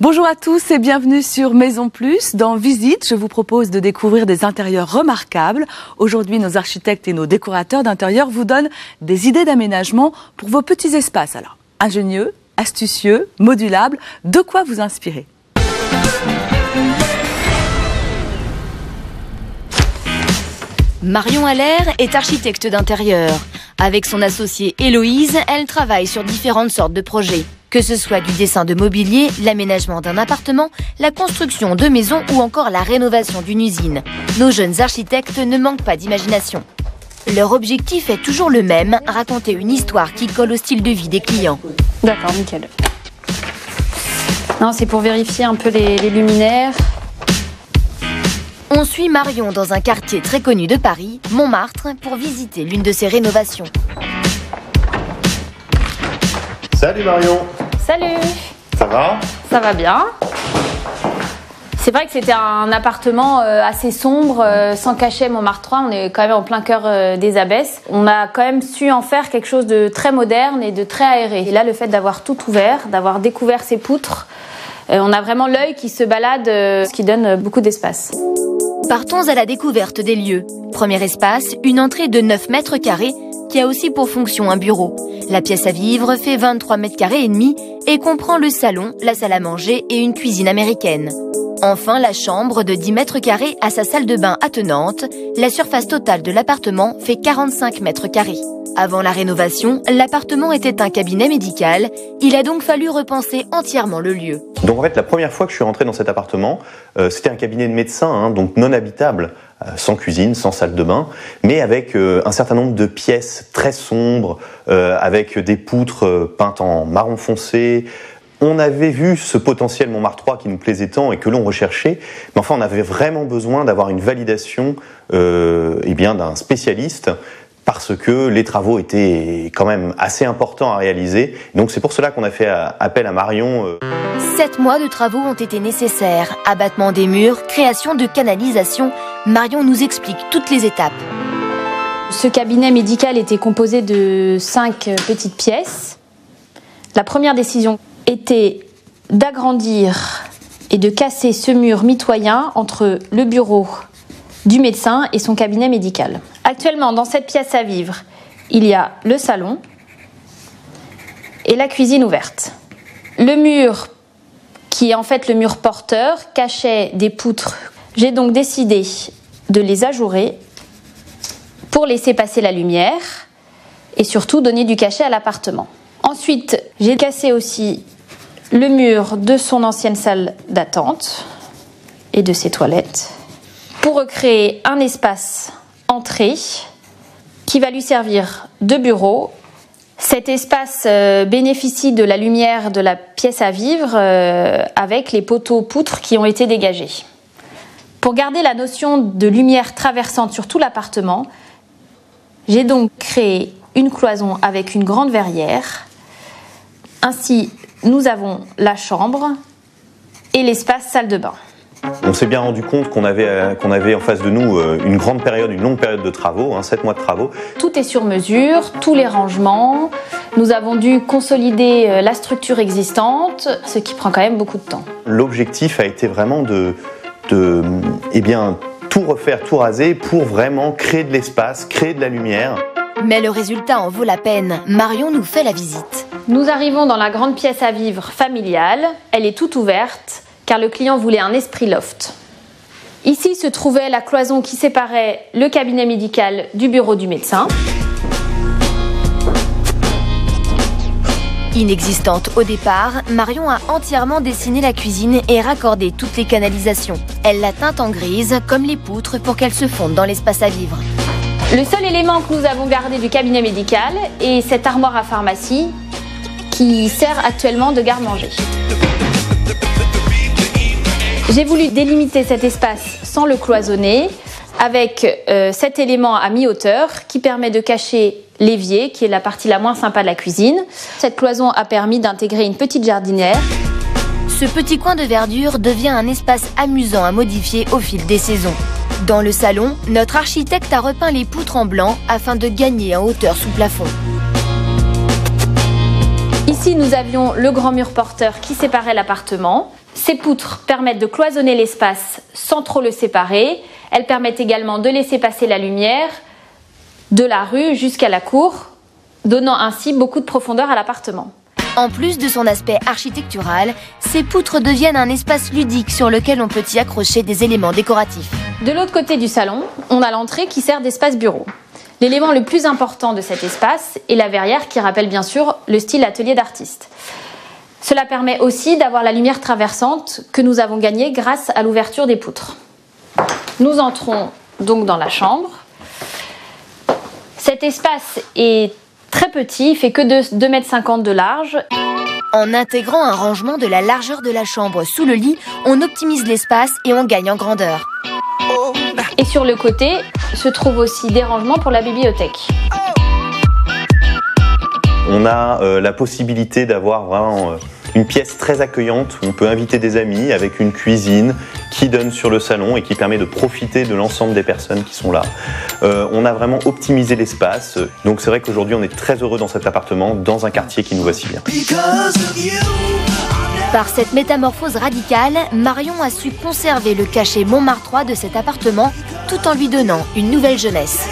Bonjour à tous et bienvenue sur Maison Plus. Dans Visite, je vous propose de découvrir des intérieurs remarquables. Aujourd'hui, nos architectes et nos décorateurs d'intérieur vous donnent des idées d'aménagement pour vos petits espaces. Alors, ingénieux, astucieux, modulables, de quoi vous inspirer. Marion Allaire est architecte d'intérieur. Avec son associée Héloïse, elle travaille sur différentes sortes de projets. Que ce soit du dessin de mobilier, l'aménagement d'un appartement, la construction de maisons ou encore la rénovation d'une usine. Nos jeunes architectes ne manquent pas d'imagination. Leur objectif est toujours le même, raconter une histoire qui colle au style de vie des clients. D'accord, nickel. Non, c'est pour vérifier un peu les luminaires. On suit Marion dans un quartier très connu de Paris, Montmartre, pour visiter l'une de ses rénovations. Salut Marion. Salut. Ça va? Ça va bien. C'est vrai que c'était un appartement assez sombre, sans cachet Montmartre 3. On est quand même en plein cœur des Abbesses. On a quand même su en faire quelque chose de très moderne et de très aéré. Et là, le fait d'avoir tout ouvert, d'avoir découvert ces poutres, on a vraiment l'œil qui se balade, ce qui donne beaucoup d'espace. Partons à la découverte des lieux. Premier espace, une entrée de 9 mètres carrés qui a aussi pour fonction un bureau. La pièce à vivre fait 23 mètres carrés et demi et comprend le salon, la salle à manger et une cuisine américaine. Enfin, la chambre de 10 mètres carrés a sa salle de bain attenante. La surface totale de l'appartement fait 45 mètres carrés. Avant la rénovation, l'appartement était un cabinet médical. Il a donc fallu repenser entièrement le lieu. Donc en fait, la première fois que je suis rentré dans cet appartement, c'était un cabinet de médecin, donc non habitable, sans cuisine, sans salle de bain, mais avec un certain nombre de pièces très sombres, avec des poutres peintes en marron foncé. On avait vu ce potentiel Montmartre 3 qui nous plaisait tant et que l'on recherchait, mais enfin on avait vraiment besoin d'avoir une validation d'un spécialiste, parce que les travaux étaient quand même assez importants à réaliser. Donc c'est pour cela qu'on a fait appel à Marion. 7 mois de travaux ont été nécessaires. Abattement des murs, création de canalisation. Marion nous explique toutes les étapes. Ce cabinet médical était composé de 5 petites pièces. La première décision était d'agrandir et de casser ce mur mitoyen entre le bureau du médecin et son cabinet médical. Actuellement, dans cette pièce à vivre, il y a le salon et la cuisine ouverte. Le mur, qui est en fait le mur porteur, cachait des poutres. J'ai donc décidé de les ajourer pour laisser passer la lumière et surtout donner du cachet à l'appartement. Ensuite, j'ai cassé aussi le mur de son ancienne salle d'attente et de ses toilettes pour recréer un espace entrée qui va lui servir de bureau. Cet espace bénéficie de la lumière de la pièce à vivre avec les poteaux poutres qui ont été dégagés. Pour garder la notion de lumière traversante sur tout l'appartement, j'ai donc créé une cloison avec une grande verrière. Ainsi, nous avons la chambre et l'espace salle de bain. On s'est bien rendu compte qu'on avait en face de nous une longue période de travaux, 7 mois de travaux. Tout est sur mesure, tous les rangements. Nous avons dû consolider la structure existante, ce qui prend quand même beaucoup de temps. L'objectif a été vraiment de tout refaire, tout raser pour vraiment créer de l'espace, créer de la lumière. Mais le résultat en vaut la peine. Marion nous fait la visite. Nous arrivons dans la grande pièce à vivre familiale. Elle est toute ouverte, car le client voulait un esprit loft. Ici se trouvait la cloison qui séparait le cabinet médical du bureau du médecin. Inexistante au départ, Marion a entièrement dessiné la cuisine et raccordé toutes les canalisations. Elle l'a teinte en grise, comme les poutres, pour qu'elle se fonde dans l'espace à vivre. Le seul élément que nous avons gardé du cabinet médical est cette armoire à pharmacie qui sert actuellement de garde-manger. J'ai voulu délimiter cet espace sans le cloisonner avec cet élément à mi-hauteur qui permet de cacher l'évier, qui est la partie la moins sympa de la cuisine. Cette cloison a permis d'intégrer une petite jardinière. Ce petit coin de verdure devient un espace amusant à modifier au fil des saisons. Dans le salon, notre architecte a repeint les poutres en blanc afin de gagner en hauteur sous plafond. Ici, nous avions le grand mur porteur qui séparait l'appartement. Ces poutres permettent de cloisonner l'espace sans trop le séparer. Elles permettent également de laisser passer la lumière de la rue jusqu'à la cour, donnant ainsi beaucoup de profondeur à l'appartement. En plus de son aspect architectural, ces poutres deviennent un espace ludique sur lequel on peut y accrocher des éléments décoratifs. De l'autre côté du salon, on a l'entrée qui sert d'espace bureau. L'élément le plus important de cet espace est la verrière qui rappelle bien sûr le style atelier d'artiste. Cela permet aussi d'avoir la lumière traversante que nous avons gagnée grâce à l'ouverture des poutres. Nous entrons donc dans la chambre. Cet espace est très petit, il fait que 2,50 m de large. En intégrant un rangement de la largeur de la chambre sous le lit, on optimise l'espace et on gagne en grandeur. Et sur le côté se trouvent aussi des rangements pour la bibliothèque. On a la possibilité d'avoir vraiment une pièce très accueillante où on peut inviter des amis avec une cuisine qui donne sur le salon et qui permet de profiter de l'ensemble des personnes qui sont là. On a vraiment optimisé l'espace. Donc c'est vrai qu'aujourd'hui on est très heureux dans cet appartement, dans un quartier qui nous va si bien. Par cette métamorphose radicale, Marion a su conserver le cachet montmartrois de cet appartement tout en lui donnant une nouvelle jeunesse.